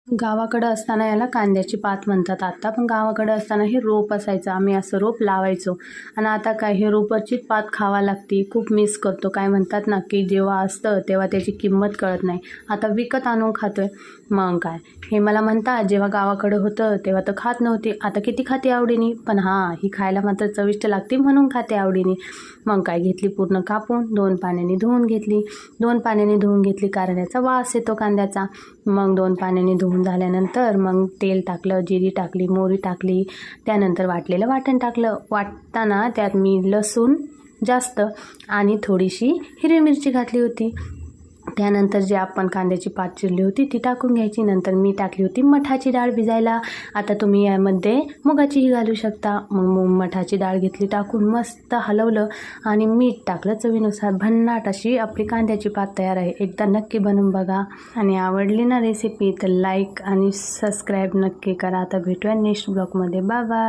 गावाकडं असताना याला कांद्याची पात म्हणतात आता, पण गावाकडं असताना हे रोप असायचं. आम्ही असं रोप लावायचो. आणि आता काय हे रोपाची पात खावा लागती. खूप मिस करतो. काय म्हणतात ना की जेव्हा असतं तेव्हा त्याची किंमत कळत नाही. आता विकत आणून खातोय. मग काय हे मला म्हणतात जेव्हा गावाकडं होतं तेव्हा तर खात नव्हती, आता किती खाते आवडीने. पण हां, ही खायला मात्र चविष्ट लागते म्हणून खाते आवडीने. मग काय घेतली पूर्ण कापून 2 पाण्याने धुवून घेतली. 2 पाण्याने धुवून घेतली कारण याचा वास येतो कांद्याचा. मग 2 पाण्याने धुवून झाल्यानंतर मग तेल टाकलं, जिरी टाकली, मोहरी टाकली. त्यानंतर वाटलेलं वाटण टाकलं. वाटताना त्यात मी लसूण जास्त आणि थोडीशी हिरवी मिरची घातली होती. त्यानंतर जे आपण कांद्याची पात चिरली होती ती टाकून घ्यायची. नंतर मी टाकली होती मठाची डाळ भिजायला. आता तुम्ही यामध्ये मुगाचीही घालू शकता. मग मठाची डाळ घेतली टाकून मस्त हलवलं आणि मीठ टाकलं चवीनुसार. भन्नाट अशी आपली कांद्याची पात तयार आहे. एकदा नक्की बनवून बघा. आणि आवडली ना रेसिपी तर लाईक आणि सबस्क्राईब नक्की करा. आता भेटूया नेक्स्ट ब्लॉगमध्ये. Bye bye.